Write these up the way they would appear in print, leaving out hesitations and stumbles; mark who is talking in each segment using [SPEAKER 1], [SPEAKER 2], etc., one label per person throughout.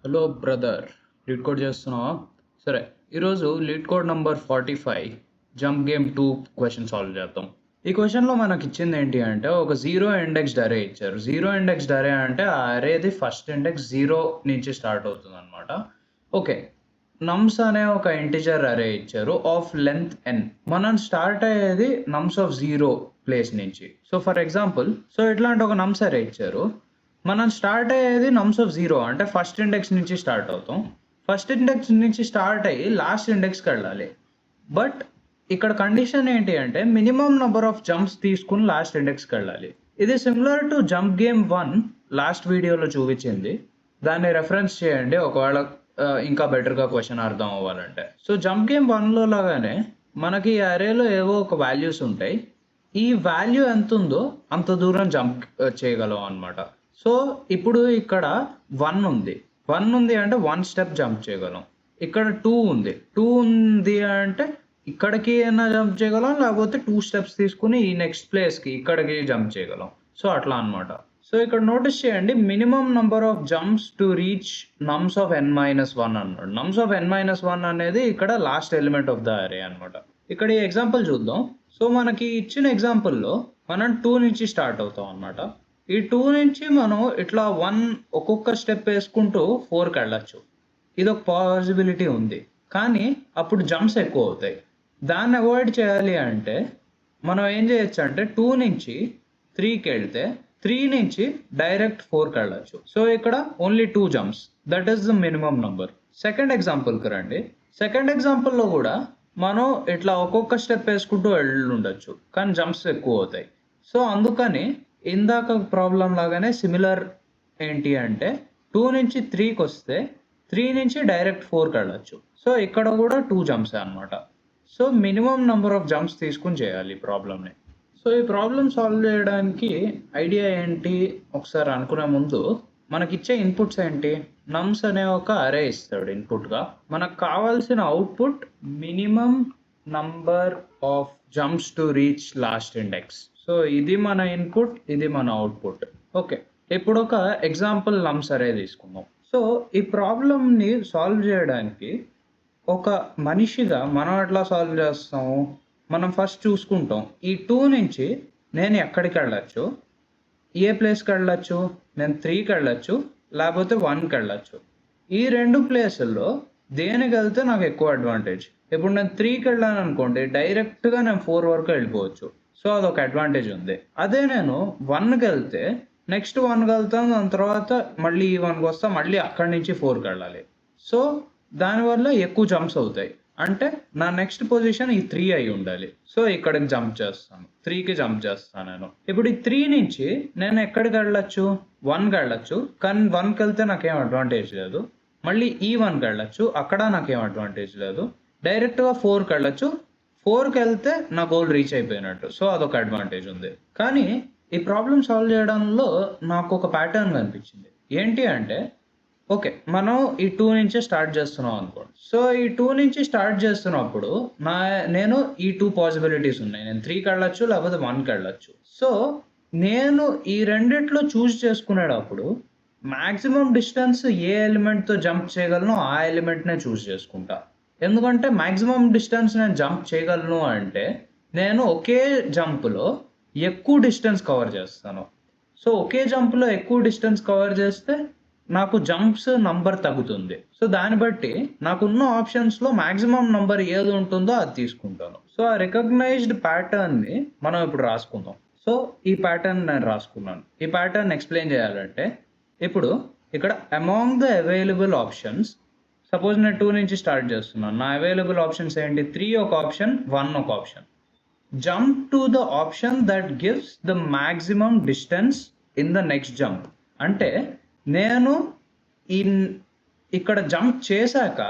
[SPEAKER 1] Hello brother, lead code చేస్తున్నావా? సరే, ఈరోజు lead code number 45 jump game 2 question solve చేద్దాం. ఈ క్వశ్చన్లో మనకి ఇచ్చింది ఏంటి అంటే ఒక జీరో ఇండెక్స్డ్ అరే ఇచ్చారు. జీరో ఇండెక్స్డ్ అరే అంటే ఆ అరేది ఫస్ట్ ఇండెక్స్ 0 నుంచి స్టార్ట్ అవుతుంది అనమాట. ఓకే, నమ్స్ అనే ఒక ఇంటిజర్ అరే ఇచ్చారు ఆఫ్ లెంత్ n. మనం స్టార్ట్ అయ్యేది నమ్స్ ఆఫ్ 0 ప్లేస్ నుంచి. సో ఫర్ ఎగ్జాంపుల్, ఇట్లాంటి ఒక నమ్స్ అరే ఇచ్చారు. మనం స్టార్ట్ అయ్యేది నమ్స్ ఆఫ్ 0 అంటే ఫస్ట్ ఇండెక్స్ నుంచి స్టార్ట్ అవుతాం. ఫస్ట్ ఇండెక్స్ నుంచి స్టార్ట్ అయ్యి లాస్ట్ ఇండెక్స్కి వెళ్ళాలి. బట్ ఇక్కడ కండిషన్ ఏంటి అంటే మినిమం నెంబర్ ఆఫ్ జంప్స్ తీసుకుని లాస్ట్ ఇండెక్స్కి వెళ్ళాలి. ఇది similar to jump game 1 last వీడియోలో చూపించింది. దాన్ని రెఫరెన్స్ చేయండి ఒకవేళ ఇంకా బెటర్గా క్వశ్చన్ అర్థం అవ్వాలంటే. సో జంప్ గేమ్ 1లో లాగానే మనకి అరేలో ఏవో ఒక వాల్యూస్ ఉంటాయి. ఈ వాల్యూ ఎంత ఉందో అంత దూరం జంప్ చేయగలం అనమాట. సో ఇప్పుడు ఇక్కడ 1 ఉంది. 1 ఉంది అంటే 1 స్టెప్ జంప్ చేయగలం. ఇక్కడ 2 ఉంది. 2 ఉంది అంటే ఇక్కడికి అయినా జంప్ చేయగలం, లేకపోతే 2 స్టెప్స్ తీసుకుని ఈ నెక్స్ట్ ప్లేస్కి ఇక్కడికి జంప్ చేయగలం. సో అట్లా అనమాట. సో ఇక్కడ నోటీస్ చేయండి, minimum number of jumps to reach నమ్స్ of n-1 అన్నాడు. నమ్స్ ఆఫ్ n-1 అనేది ఇక్కడ లాస్ట్ ఎలిమెంట్ ఆఫ్ ద అరే అనమాట. ఇక్కడ ఈ ఎగ్జాంపుల్ చూద్దాం. సో మనకి ఇచ్చిన ఎగ్జాంపుల్లో మనం 2 నుంచి స్టార్ట్ అవుతాం అనమాట. ఈ 2 నుంచి మనం ఇట్లా 1 ఒక్కొక్క స్టెప్ వేసుకుంటూ 4కి వెళ్ళచ్చు. ఇది ఒక పాసిబిలిటీ ఉంది, కానీ అప్పుడు జంప్స్ ఎక్కువ అవుతాయి. దాన్ని అవాయిడ్ చేయాలి అంటే మనం ఏం చేయొచ్చు అంటే 2 నుంచి 3కి వెళ్తే 3 నుంచి డైరెక్ట్ 4కి వెళ్ళచ్చు. సో ఇక్కడ only 2 jumps, that is the minimum number. Second ఎగ్జాంపుల్కి రండి. సెకండ్ ఎగ్జాంపుల్లో కూడా మనం ఇట్లా ఒక్కొక్క స్టెప్ వేసుకుంటూ వెళ్ళి ఉండొచ్చు, కానీ జంప్స్ ఎక్కువ అవుతాయి. సో అందుకని ఇందాక ప్రాబ్లం లాగానే సిమిలర్ ఏంటి అంటే 2 నుంచి 3కి వస్తే 3 నుంచి డైరెక్ట్ 4కి వెళ్ళచ్చు. సో ఇక్కడ కూడా 2 జంప్స్ అనమాట. So minimum number of jumps తీసుకుని చేయాలి ఈ ప్రాబ్లమ్ని. సో ఈ ప్రాబ్లమ్ సాల్వ్ చేయడానికి ఐడియా ఏంటి ఒకసారి అనుకునే ముందు మనకి ఇచ్చే ఇన్పుట్స్ ఏంటి? నమ్స్ అనే ఒక అరే ఇస్తాడు ఇన్పుట్గా. మనకు కావాల్సిన output minimum number of jumps to reach last index. So ఇది మన ఇన్పుట్, ఇది మన అవుట్పుట్. ఓకే, ఇప్పుడు ఒక ఎగ్జాంపుల్ నమ్స్ అరే తీసుకుందాం. సో ఈ ప్రాబ్లమ్ని సాల్వ్ చేయడానికి ఒక మనిషిగా మనం ఎట్లా సాల్వ్ చేస్తాము? మనం ఫస్ట్ చూసుకుంటాం, ఈ 2 నుంచి నేను ఎక్కడికి వెళ్ళచ్చు, ఏ ప్లేస్కి వెళ్ళచ్చు? నేను 3కి వెళ్ళచ్చు, లేకపోతే 1కి వెళ్ళచ్చు. ఈ 2 ప్లేసుల్లో దేనికి వెళ్తే నాకు ఎక్కువ అడ్వాంటేజ్? ఇప్పుడు నేను 3కి వెళ్ళాను అనుకోండి, డైరెక్ట్గా నేను 4 వరకు వెళ్ళిపోవచ్చు. సో అదొక అడ్వాంటేజ్ ఉంది. అదే నేను 1కి వెళ్తే నెక్స్ట్ 1కి వెళ్తాను, దాని తర్వాత మళ్ళీ ఈ 1కి వస్తా, మళ్ళీ అక్కడి నుంచి 4కి వెళ్ళాలి. సో దానివల్ల ఎక్కువ జంప్స్ అవుతాయి. అంటే నా నెక్స్ట్ పొజిషన్ ఈ 3 అయి ఉండాలి. సో ఇక్కడికి జంప్ చేస్తాను, 3కి జంప్ చేస్తాను నేను. ఇప్పుడు ఈ 3 నుంచి నేను ఎక్కడికి వెళ్ళచ్చు? 1కి వెళ్ళచ్చు, కానీ 1కి వెళ్తే నాకేం అడ్వాంటేజ్ లేదు. మళ్ళీ ఈ 1కి వెళ్ళచ్చు, అక్కడ నాకేం అడ్వాంటేజ్ లేదు. డైరెక్ట్గా 4కి వెళ్ళచ్చు, 4కి వెళ్తే నా గోల్ రీచ్ అయిపోయినట్టు. సో అదొక అడ్వాంటేజ్ ఉంది. కానీ ఈ ప్రాబ్లం సాల్వ్ చేయడంలో నాకు ఒక ప్యాటర్న్ కనిపించింది. ఏంటి అంటే, ఓకే, మనం ఈ 2 నుంచే స్టార్ట్ చేస్తున్నాం అనుకోండి. సో ఈ 2 నుంచి స్టార్ట్ చేస్తున్నప్పుడు నేను ఈ 2 పాసిబిలిటీస్ ఉన్నాయి. నేను 3కి వెళ్ళచ్చు, లేకపోతే 1కి వెళ్ళచ్చు. సో నేను ఈ రెండిట్లో చూస్ చేసుకునేటప్పుడు మ్యాక్సిమం డిస్టెన్స్ ఏ ఎలిమెంట్తో జంప్ చేయగలను ఆ ఎలిమెంట్నే చూస్ చేసుకుంటా. ఎందుకంటే మ్యాక్సిమం డిస్టెన్స్ నేను జంప్ చేయగలను అంటే నేను ఒకే జంప్లో ఎక్కువ డిస్టెన్స్ కవర్ చేస్తాను. సో ఒకే జంప్లో ఎక్కువ డిస్టెన్స్ కవర్ చేస్తే నాకు జంప్స్ నంబర్ తగ్గుతుంది. సో దాన్ని బట్టి నాకున్న ఆప్షన్స్లో మ్యాక్సిమం నంబర్ ఏది ఉంటుందో అది తీసుకుంటాను. సో ఆ రికగ్నైజ్డ్ ప్యాటర్న్ని మనం ఇప్పుడు రాసుకుందాం. సో ఈ ప్యాటర్న్ నేను రాసుకున్నాను. ఈ ప్యాటర్న్ ఎక్స్ప్లెయిన్ చేయాలంటే ఇప్పుడు ఇక్కడ among the available options, suppose నేను 2 నుంచి స్టార్ట్ చేస్తున్నాను. నా అవైలబుల్ ఆప్షన్స్ ఏంటి? 3 ఒక ఆప్షన్, 1 ఒక option. Jump to the option that gives the maximum distance in the next jump. అంటే నేను ఇక్కడ జంప్ చేశాక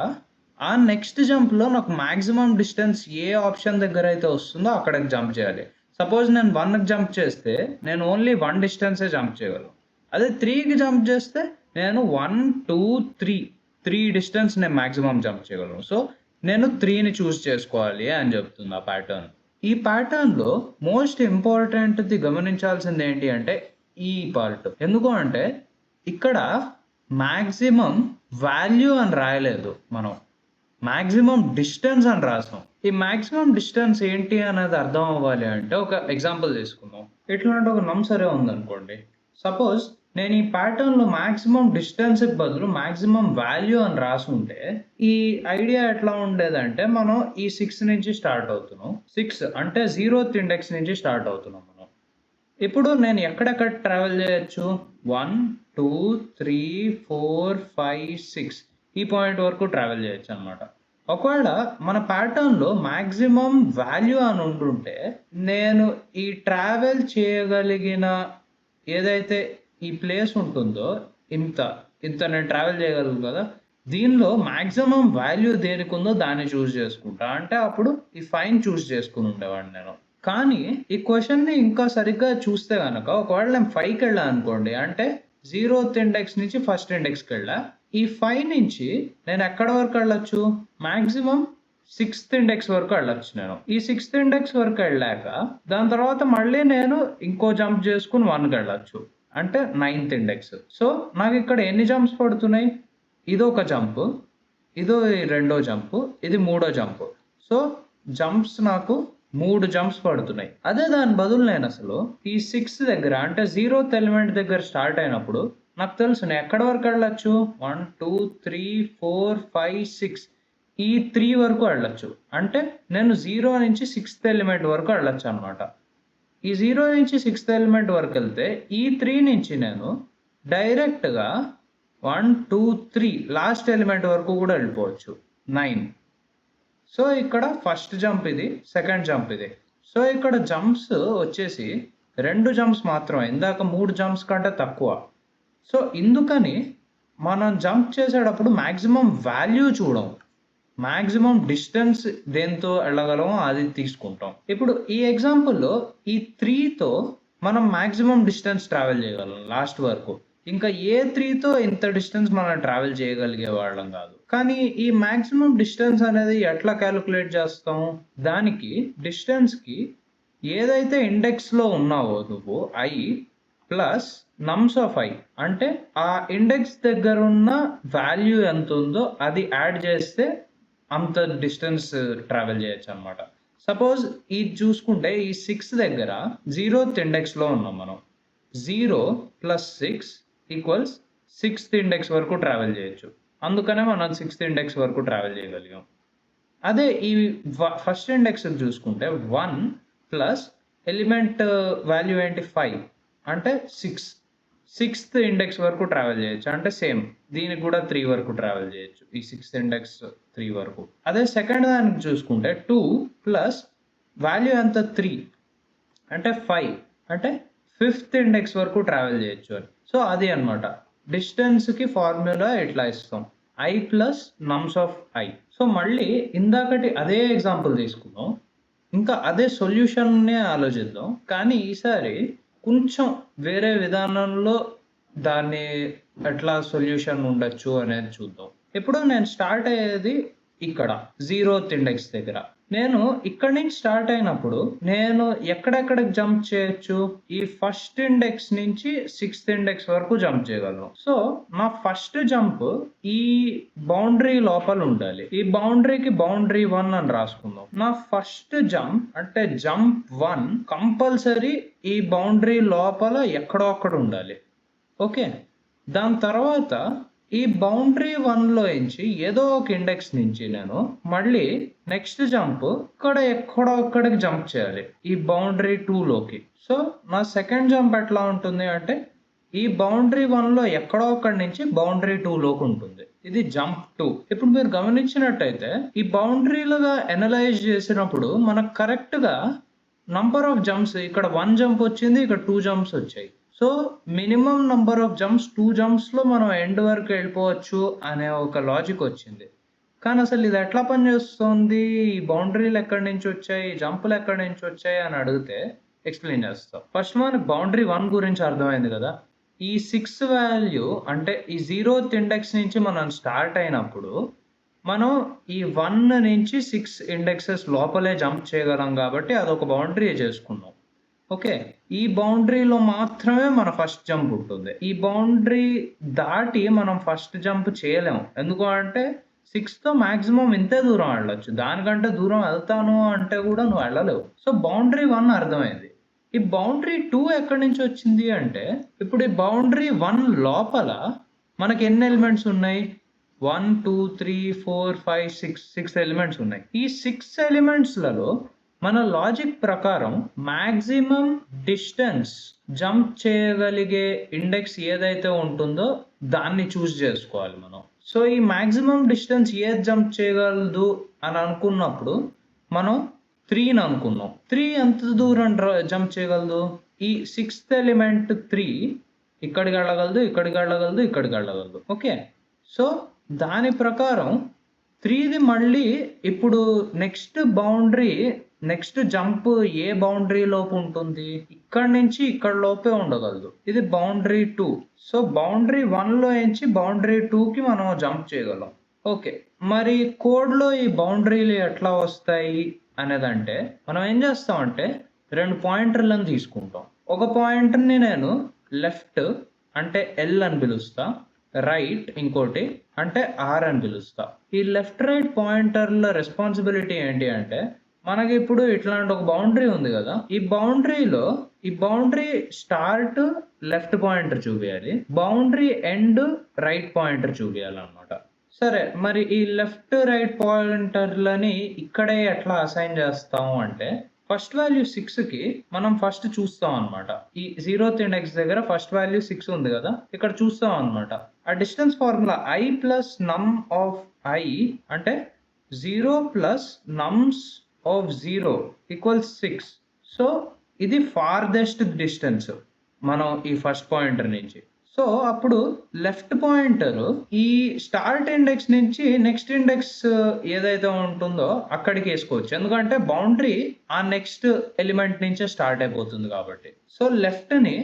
[SPEAKER 1] ఆ నెక్స్ట్ జంప్లో నాకు మ్యాక్సిమం డిస్టెన్స్ ఏ ఆప్షన్ దగ్గర అయితే వస్తుందో అక్కడికి జంప్ చేయాలి. సపోజ్ నేను 1కి జంప్ చేస్తే నేను ఓన్లీ 1 డిస్టెన్సే జంప్ చేయగలను. అదే 3కి జంప్ చేస్తే నేను 1, 2, 3 డిస్టెన్స్ నేను మ్యాక్సిమం జంప్ చేయగలను. సో నేను 3ని చూస్ చేసుకోవాలి అని చెప్తుంది ఆ ప్యాటర్న్. ఈ ప్యాటర్న్లో మోస్ట్ ఇంపార్టెంట్ది గమనించాల్సింది ఏంటి అంటే ఈ పార్ట్. ఎందుకు అంటే ఇక్కడ మ్యాక్సిమం వాల్యూ అని రాయలేదు మనం. మాక్సిమం డిస్టెన్స్ అని రాసాం. ఈ మాక్సిమం డిస్టెన్స్ ఏంటి అనేది అర్థం అవ్వాలి అంటే ఒక ఎగ్జాంపుల్ తీసుకుందాం. ఎట్లంటే ఒక నంబర్ అరే ఉందనుకోండి. సపోజ్ నేను ఈ ప్యాటర్న్‌లో మాక్సిమం డిస్టెన్స్‌కి బదులు మాక్సిమం వాల్యూ అని రాసుంటే, ఈ ఐడియా ఎట్లా ఉండేదంటే మనం ఈ 6 నుంచి స్టార్ట్ అవుతున్నాం. 6 అంటే 0th ఇండెక్స్ నుంచి స్టార్ట్ అవుతున్నాం మనం. ఇప్పుడు నేను ఎక్కడెక్కడ ట్రావెల్ చేయొచ్చు? 1, 2, 3, 4, 5, 6 ఈ పాయింట్ వరకు ట్రావెల్ చేయొచ్చనమాట. ఒకవేళ మన ప్యాటర్న్‌లో మాక్సిమం వాల్యూ అని ఉండుంటే, నేను ఈ ట్రావెల్ చేయగలిగిన ఏదైతే ఈ ప్లేస్ ఉంటుందో ఇంత, ఇంత నేను ట్రావెల్ చేయగలను కదా! దీనిలో మాక్సిమం వాల్యూ దేనికుందో దాన్ని చూజ్ చేసుకుంటా. అంటే అప్పుడు ఈ 5ని చూజ్ చేసుకొని ఉండేవాడిని నేను. కానీ ఈ క్వెషన్‌ని ఇంకా సరిగ్గా చూస్తే గనక ఒకవేళ నేను 5కెళ్ళా అనుకోండి. అంటే 0th ఇండెక్స్ నుంచి ఫస్ట్ ఇండెక్స్‌కెళ్ళా. ఈ 5 నుంచి నేను ఎక్కడి వరకు వెళ్ళొచ్చు? మాక్సిమం 6th ఇండెక్స్ వరకు వెళ్ళొచ్చు నేను. ఈ 6th ఇండెక్స్ వరకు వెళ్ళాక దాని తర్వాత మళ్ళీ నేను ఇంకో జంప్ చేసుకొని 1కెళ్ళొచ్చు. అంటే 9th ఇండెక్స్. సో నాకిక్కడ ఎన్ని జంప్స్ పడుతున్నాయి? ఇదొక జంపు. ఇదో రెండో జంపు. ఇది మూడో జంపు. సో జంప్స్ నాకు 3 జంప్స్ పడుతున్నాయి. అదే దాని బదులు నేనసలు ఈ 6 దగ్గర అంటే 0th ఎలిమెంట్ దగ్గర స్టార్ట్ అయినప్పుడు నాకు తెలుసు నేను ఎక్కడి వరకు వెళ్ళొచ్చు? 1, 2, 3, 4, 5, 6 ఈ 3 వరకు వెళ్ళొచ్చు. అంటే నేను 0 నుంచి 6th ఎలిమెంట్ వరకు వెళ్ళొచ్చనమాట. ఈ 0 నుంచి 6th ఎలిమెంట్ వరకెళ్తే ఈ 3 నుంచి నేను డైరెక్ట్‌గా 1, 2, 3 లాస్ట్ ఎలిమెంట్ వరకు కూడా వెళ్ళిపోవచ్చు. 9. సో ఇక్కడ ఫస్ట్ జంప్ ఇది. సెకండ్ జంప్ ఇది. సో ఇక్కడ జంప్స్ వచ్చేసి 2 జంప్స్ మాత్రమే. ఇందాక 3 జంప్స్ కంటే తక్కువ. సో ఇందుకని మనం జంప్ చేసేటప్పుడు మాక్సిమం వాల్యూ చూడం. మాక్సిమం డిస్టెన్స్ దేంతో వెళ్ళగలమో అది తీసుకుంటాం. ఇప్పుడు ఈ ఎగ్జాంపుల్‌లో ఈ 3తో మనం మాక్సిమం డిస్టెన్స్ ట్రావెల్ చేయగలం లాస్ట్ వరకు. ఇంకా ఏ 3తో ఇంత డిస్టెన్స్ మనం ట్రావెల్ చేయగలిగే వాళ్ళం కాదు. కానీ ఈ మాక్సిమం డిస్టెన్స్ అనేది ఎట్లా కాలిక్యులేట్ చేస్తాం? దానికి డిస్టెన్స్‌కి ఏదైతే ఇండెక్స్‌లో ఉన్నావో నువ్వు i ప్లస్ నమ్స్ ఆఫ్ i అంటే ఆ ఇండెక్స్ దగ్గర ఉన్న వాల్యూ ఎంత ఉందో అది యాడ్ చేస్తే అంత డిస్టెన్స్ ట్రావెల్ చేయొచ్చనమాట. సపోజ్ ఇది చూసుకుంటే ఈ 6 దగ్గర 0th ఇండెక్స్‌లో ఉన్నాం మనం. 0 ప్లస్ 6 ఈక్వల్స్ 6th ఇండెక్స్ వరకు ట్రావెల్ చేయొచ్చు. అందుకనే మనం 6th ఇండెక్స్ వరకు ట్రావెల్ చేయగలిగాం. అదే ఈ ఫస్ట్ ఇండెక్స్‌ని చూసుకుంటే 1 ప్లస్ ఎలిమెంట్ వాల్యూ ఏంటి? 5 అంటే 6. 6th ఇండెక్స్ వరకు ట్రావెల్ చేయొచ్చు. అంటే సేమ్ దీనికి కూడా 3 వరకు ట్రావెల్ చేయొచ్చు. ఈ 6th ఇండెక్స్ 3 వరకు. అదే సెకండ్ దానికి చూసుకుంటే 2 ప్లస్ వాల్యూ ఎంత? 3 అంటే 5 అంటే 5th ఇండెక్స్ వరకు ట్రావెల్ చేయొచ్చు అని. సో అది అన్నమాట. డిస్టెన్స్‌కి ఫార్ములా ఇట్లా ఇస్తాం. i plus నమ్స్ of i. So మళ్ళీ ఇందాకటి అదే ఎగ్జాంపుల్ తీసుకుందాం. ఇంకా అదే సొల్యూషన్‌నే ఆలోచిద్దాం. కానీ ఈసారి కొంచెం వేరే విధానంలో దాన్ని ఎట్లా సొల్యూషన్ ఉండొచ్చు అనేది చూద్దాం. ఇప్పుడు నేను స్టార్ట్ అయ్యేది ఇక్కడ 0th ఇండెక్స్ దగ్గర. నేను ఇక్కడి నుంచి స్టార్ట్ అయినప్పుడు నేను ఎక్కడెక్కడికి జంప్ చేయొచ్చు? ఈ ఫస్ట్ ఇండెక్స్ నుంచి 6th ఇండెక్స్ వరకు జంప్ చేయగలను. సో నా ఫస్ట్ జంప్ ఈ బౌండరీ లోపల ఉండాలి. ఈ బౌండరీకి బౌండరీ 1 అని రాసుకుందాం. నా ఫస్ట్ జంప్ అంటే జంప్ 1 కంపల్సరీ ఈ బౌండరీ లోపల ఎక్కడో అక్కడ ఉండాలి. ఓకే. దాని తర్వాత ఈ బౌండరీ 1లో నుంచి ఏదో ఒక ఇండెక్స్ నుంచి నేను మళ్ళీ నెక్స్ట్ జంప్ ఇక్కడ ఎక్కడో అక్కడికి జంప్ చేయాలి. ఈ బౌండరీ 2లోకి. సో నా సెకండ్ జంప్ ఎట్లా ఉంటుంది అంటే ఈ బౌండరీ 1లో ఎక్కడో అక్కడి నుంచి బౌండరీ 2లోకి ఉంటుంది. ఇది జంప్ 2. ఇప్పుడు మీరు గమనించినట్టయితే ఈ బౌండరీలుగా అనలైజ్ చేసినప్పుడు మనకు కరెక్ట్‌గా నంబర్ ఆఫ్ జంప్స్ ఇక్కడ 1 జంప్ వచ్చింది. ఇక్కడ 2 జంప్స్ వచ్చాయి. So minimum number of jumps 2 జంప్స్‌లో మనం ఎండ్ వరకు వెళ్ళిపోవచ్చు అనే ఒక లాజిక్ వచ్చింది. కానీ అసలు ఇది ఎట్లా పనిచేస్తుంది? ఈ బౌండరీలు ఎక్కడి నుంచి వచ్చాయి? జంపులు ఎక్కడి నుంచి వచ్చాయి అని అడిగితే ఎక్స్‌ప్లెయిన్ చేస్తా. ఫస్ట్ మనకు బౌండరీ 1 గురించి అర్థమైంది కదా! ఈ 6 వాల్యూ అంటే ఈ 0th ఇండెక్స్ నుంచి మనం స్టార్ట్ అయినప్పుడు మనం ఈ 1 నుంచి 6 ఇండెక్సెస్ లోపలే జంప్ చేయగలం కాబట్టి అదొక బౌండరీ చేసుకున్నాం. ఓకే. ఈ బౌండరీలో మాత్రమే మన ఫస్ట్ జంప్ ఉంటుంది. ఈ బౌండరీ దాటి మనం ఫస్ట్ జంప్ చేయలేము. ఎందుకు అంటే 6తో మాక్సిమం ఇంతే దూరం వెళ్ళొచ్చు. దానికంటే దూరం వెళ్తాను అంటే కూడా నువ్వు వెళ్ళలేవు. సో, బౌండరీ 1 అర్థమైంది. ఈ బౌండరీ 2 ఎక్కడి నుంచి వచ్చింది అంటే, ఇప్పుడు ఈ బౌండరీ 1 లోపల మనకి ఎన్ని ఎలిమెంట్స్ ఉన్నాయి? 1, 2, 3, 4, 5, 6 ఎలిమెంట్స్ ఉన్నాయి. ఈ 6 ఎలిమెంట్స్‌లలో మన లాజిక్ ప్రకారం మాక్సిమం డిస్టెన్స్ జంప్ చేయగలిగే ఇండెక్స్ ఏదైతే ఉంటుందో దాన్ని చూస్ చేసుకోవాలి మనం. సో, ఈ మాక్సిమం డిస్టెన్స్ ఏది జంప్ చేయగలదు అని అనుకున్నప్పుడు మనం 3ని అనుకున్నాం. 3 ఎంత దూరం జంప్ చేయగలదు? ఈ 6th ఎలిమెంట్ 3 ఇక్కడికి వెళ్ళగలదు, ఇక్కడికి వెళ్ళగలదు, ఇక్కడికి వెళ్ళగలదు. ఓకే. సో, దాని ప్రకారం 3ది మళ్ళీ ఇప్పుడు నెక్స్ట్ జంప్ ఏ బౌండరీ లోపు ఉంటుంది? ఇక్కడి నుంచి ఇక్కడ లోపే ఉండగలదు. ఇది బౌండరీ 2. సో, బౌండరీ 1లో నుంచి బౌండరీ 2కి మనం జంప్ చేయగలం. ఓకే. మరి కోడ్‌లో ఈ బౌండరీలు ఎట్లా వస్తాయి అనేదంటే, మనం ఏం చేస్తామంటే 2 పాయింటర్‌లను తీసుకుంటాం. ఒక పాయింటర్‌ని నేను లెఫ్ట్ అంటే L అని పిలుస్తా. రైట్ ఇంకోటి అంటే R అని పిలుస్తా. ఈ లెఫ్ట్ రైట్ పాయింటర్‌ల రెస్పాన్సిబిలిటీ ఏంటి అంటే, మనకి ఇప్పుడు ఇట్లాంటి ఒక బౌండరీ ఉంది కదా! ఈ బౌండరీ స్టార్ట్ లెఫ్ట్ పాయింటర్ చూపియాలి. బౌండరీ ఎండ్ రైట్ పాయింటర్ చూపియాలన్నమాట. సరే, మరి ఈ లెఫ్ట్ రైట్ పాయింటర్‌లని ఇక్కడే ఎట్లా అసైన్ చేస్తాము అంటే, ఫస్ట్ వాల్యూ 6కి మనం ఫస్ట్ చూస్తాం అన్నమాట. ఈ 0th ఇండెక్స్ దగ్గర ఫస్ట్ వాల్యూ 6 ఉంది కదా! ఇక్కడ చూస్తాం అన్నమాట. ఆ డిస్టెన్స్ ఫార్ములా i ప్లస్ నమ్ ఆఫ్ i అంటే 0 ప్లస్ నమ్స్ ఆఫ్ 0 ఈక్వల్స్ 6. సో, ఇది ఫార్దెస్ట్ డిస్టెన్స్ మనం ఈ ఫస్ట్ పాయింటర్ నుంచి. సో, అప్పుడు లెఫ్ట్ పాయింటర్ ఈ స్టార్ట్ ఇండెక్స్ నుంచి నెక్స్ట్ ఇండెక్స్ ఏదైతే ఉంటుందో అక్కడికి వేసుకోవచ్చు. ఎందుకంటే బౌండరీ ఆ నెక్స్ట్ ఎలిమెంట్ నుంచే స్టార్ట్ అయిపోతుంది కాబట్టి. సో, లెఫ్ట్‌ని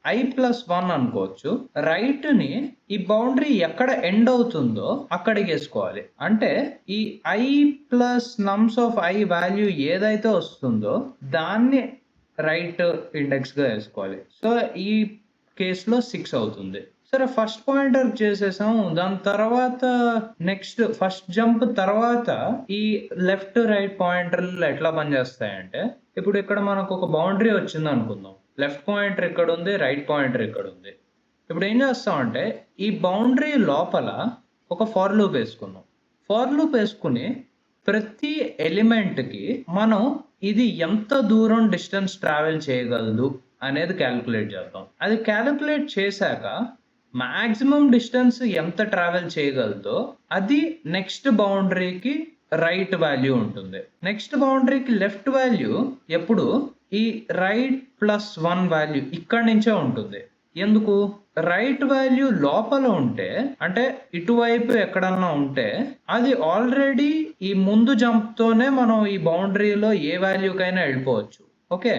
[SPEAKER 1] i+1 అనుకోవచ్చు. రైట్‌ని ఈ బౌండరీ ఎక్కడ ఎండ్ అవుతుందో అక్కడికి వేసుకోవాలి. అంటే ఈ i plus నమ్స్ of i value ఏదైతే వస్తుందో దాన్ని రైట్ ఇండెక్స్‌గా వేసుకోవాలి. సో, ఈ కేస్‌లో 6 అవుతుంది. సరే, ఫస్ట్ పాయింటర్ చేసేసాము. దాని తర్వాత ఫస్ట్ జంప్ తర్వాత ఈ లెఫ్ట్ రైట్ పాయింటర్లు ఎట్లా పనిచేస్తాయంటే, ఇప్పుడు ఇక్కడ మనకు ఒక బౌండరీ వచ్చింది అనుకుందాం. లెఫ్ట్ పాయింటర్ ఇక్కడ ఉంది, రైట్ పాయింటర్ ఇక్కడ ఉంది. ఇప్పుడు ఏం చేస్తామంటే ఈ బౌండరీ లోపల ఒక ఫర్ లూప్ వేసుకుందాం. ఫర్ లూప్ వేసుకుని ప్రతి ఎలిమెంట్‌కి మనం ఇది ఎంత దూరం డిస్టెన్స్ ట్రావెల్ చేయగలదు అనేది క్యాలిక్యులేట్ చేద్దాం. అది క్యాలిక్యులేట్ చేశాక మాక్సిమం డిస్టెన్స్ ఎంత ట్రావెల్ చేయగలదో అది నెక్స్ట్ బౌండరీకి రైట్ వాల్యూ ఉంటుంది. నెక్స్ట్ బౌండరీకి లెఫ్ట్ వాల్యూ ఎప్పుడు ఈ రైట్ ప్లస్ 1 వాల్యూ ఇక్కడి నుంచే ఉంటుంది. ఎందుకు? రైట్ వాల్యూ లోపల ఉంటే అంటే ఇటువైపు ఎక్కడన్నా ఉంటే అది ఆల్రెడీ ఈ ముందు జంప్‌తోనే మనం ఈ బౌండరీలో ఏ వాల్యూకైనా వెళ్ళిపోవచ్చు. ఓకే.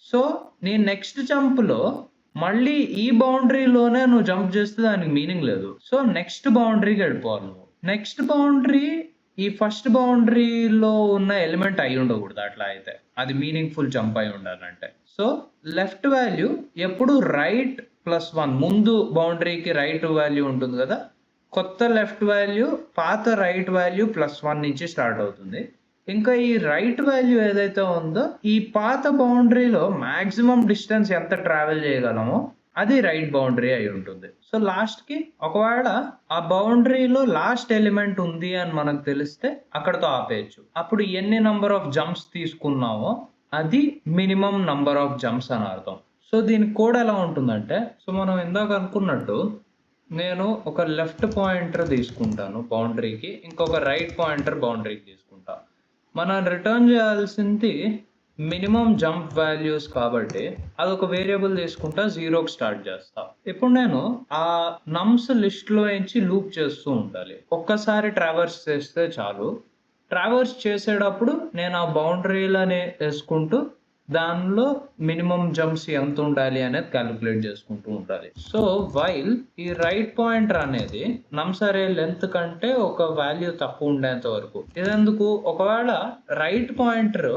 [SPEAKER 1] సో, నీ నెక్స్ట్ జంప్‌లో మళ్ళీ ఈ బౌండరీలోనే నువ్వు జంప్ చేస్తే దానికి మీనింగ్ లేదు. సో, నెక్స్ట్ బౌండరీకి వెళ్ళిపోవాలి నువ్వు. నెక్స్ట్ బౌండరీ ఈ ఫస్ట్ బౌండరీలో ఉన్న ఎలిమెంట్ అయి ఉండకూడదు. అట్లా అయితే అది మీనింగ్‌ఫుల్ జంప్ అయి ఉండాలంటే. సో, లెఫ్ట్ వాల్యూ ఎప్పుడు రైట్ ప్లస్ 1 ముందు బౌండరీకి రైట్ వాల్యూ ఉంటుంది కదా! కొత్త లెఫ్ట్ వాల్యూ పాత రైట్ వాల్యూ ప్లస్ 1 నుంచి స్టార్ట్ అవుతుంది. ఇంకా ఈ రైట్ వాల్యూ ఏదైతే ఉందో ఈ పాత బౌండరీలో మాక్సిమం డిస్టెన్స్ ఎంత ట్రావెల్ చేయగలమో అది రైట్ బౌండరీ అయి ఉంటుంది. సో, లాస్ట్‌కి ఒకవేళ ఆ బౌండరీలో లాస్ట్ ఎలిమెంట్ ఉంది అని మనకు తెలిస్తే అక్కడితో ఆపేయొచ్చు. అప్పుడు ఎన్ని నంబర్ ఆఫ్ జంప్స్ తీసుకున్నామో అది మినిమం నంబర్ ఆఫ్ జంప్స్ అని అర్థం. సో, దీని కోడ్ ఎలా ఉంటుందంటే, సో మనం ఇందాక అనుకున్నట్టు నేను ఒక లెఫ్ట్ పాయింటర్ తీసుకుంటాను బౌండరీకి, ఇంకొక రైట్ పాయింటర్ బౌండరీకి తీసుకుంటా. మనం రిటర్న్ చేయాల్సింది మినిమం జంప్ వాల్యూస్ కాబట్టి అదొక వేరియబుల్ తీసుకుంటా, 0కి స్టార్ట్ చేస్తా. ఇప్పుడు నేను ఆ నమ్స్ లిస్ట్లో నుంచి లూప్ చేస్తూ ఉండాలి. ఒక్కసారి ట్రావర్స్ చేస్తే చాలు. ట్రావర్స్ చేసేటప్పుడు నేను ఆ బౌండరీలని వేసుకుంటూ దానిలో మినిమం జంప్స్ ఎంత ఉండాలి అనేది క్యాలిక్యులేట్ చేసుకుంటూ ఉండాలి. సో, వైల్ ఈ రైట్ పాయింటర్ అనేది నమ్స్ అరే లెంత్ కంటే ఒక వాల్యూ తక్కువ ఉండేంత వరకు. ఇదెందుకు? ఒకవేళ రైట్ పాయింటర్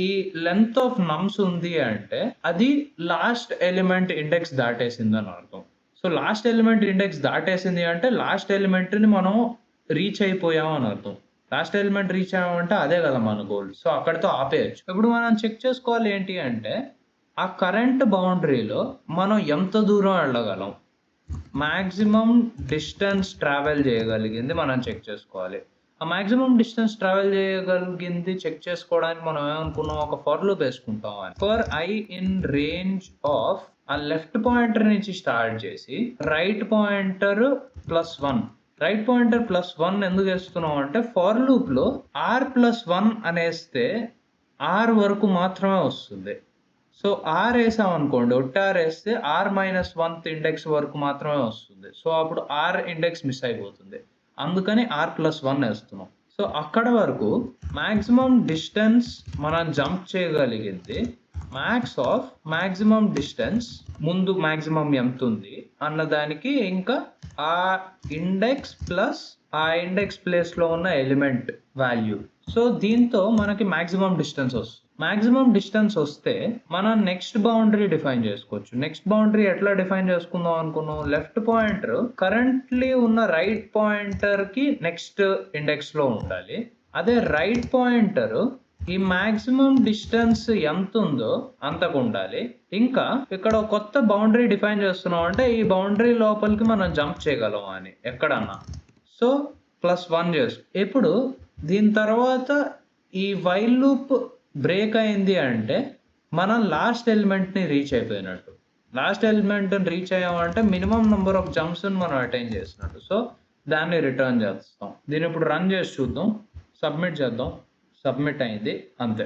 [SPEAKER 1] ఈ లెంత్ ఆఫ్ నమ్స్ ఉంది అంటే అది లాస్ట్ ఎలిమెంట్ ఇండెక్స్ దాటేసిందని అర్థం. సో లాస్ట్ ఎలిమెంట్ ఇండెక్స్ దాటేసింది అంటే లాస్ట్ ఎలిమెంట్‌ని మనం రీచ్ అయిపోయాం అని అర్థం. లాస్ట్ ఎలిమెంట్ రీచ్ అయ్యామంటే అదే కదా మన గోల్. సో అక్కడితో ఆపేయొచ్చు. ఇప్పుడు మనం చెక్ చేసుకోవాలి ఏంటి అంటే ఆ కరెంట్ బౌండరీలో మనం ఎంత దూరం వెళ్ళగలం? మాక్సిమం డిస్టెన్స్ ట్రావెల్ చేయగలిగింది మనం చెక్ చేసుకోవాలి. ఆ మాక్సిమం డిస్టెన్స్ ట్రావెల్ చేయగలిగింది చెక్ చేసుకోవడానికి మనం ఏమనుకున్నాం, ఒక ఫర్ లూప్ వేసుకుంటాం అని. For I in range of ఆ లెఫ్ట్ పాయింటర్ నుంచి స్టార్ట్ చేసి రైట్ పాయింటర్ +1. రైట్ పాయింటర్ +1 ఎందుకు వేస్తున్నాం అంటే ఫర్ లూప్ లో r+1 అనేస్తే r వరకు మాత్రమే వస్తుంది. సో ఆర్ వేసామనుకోండి, ఒట్టి ఆర్ వేస్తే r-1th ఇండెక్స్ వరకు మాత్రమే వస్తుంది. సో అప్పుడు ఆర్ ఇండెక్స్ మిస్ అయిపోతుంది. అందుకని r+1 వేస్తున్నాం. సో అక్కడ వరకు మాక్సిమం డిస్టెన్స్ మనం జంప్ చేయగలిగింది మ్యాక్స్ ఆఫ్ మాక్సిమం డిస్టెన్స్ ముందు మాక్సిమం ఎంత ఉంది అన్నదానికి ఇంకా ఆ ఇండెక్స్ ప్లస్ ఆ ఇండెక్స్ ప్లేస్ లో ఉన్న ఎలిమెంట్ వాల్యూ. సో దీంతో మనకి మాక్సిమం డిస్టెన్స్ వస్తుంది. మాక్సిమం డిస్టెన్స్ వస్తే మనం నెక్స్ట్ బౌండరీ డిఫైన్ చేసుకోవచ్చు. నెక్స్ట్ బౌండరీ ఎట్లా డిఫైన్ చేసుకుందాం అనుకున్నాం, లెఫ్ట్ పాయింటర్ కరెంట్లీ ఉన్న రైట్ పాయింటర్ కి నెక్స్ట్ ఇండెక్స్ లో ఉండాలి. అదే రైట్ పాయింటర్ ఈ మాక్సిమం డిస్టెన్స్ ఎంత ఉందో అంతకు ఉండాలి. ఇంకా ఇక్కడ కొత్త బౌండరీ డిఫైన్ చేస్తున్నాం అంటే ఈ బౌండరీ లోపలికి మనం జంప్ చేయగలం అని ఎక్కడన్నా. సో +1 చేసు. ఇప్పుడు దీని తర్వాత ఈ వైల్ లూప్ బ్రేక్ అయింది అంటే మనం లాస్ట్ ఎలిమెంట్ని రీచ్ అయిపోయినట్టు. లాస్ట్ ఎలిమెంట్ని రీచ్ అయ్యామంటే మినిమం నెంబర్ ఆఫ్ జంప్స్ని మనం అటైన్ చేసినట్టు. సో దాన్ని రిటర్న్ చేస్తాం. దీన్ని ఇప్పుడు రన్ చేసి చూద్దాం, సబ్మిట్ చేద్దాం. సబ్మిట్ అయింది, అంతే.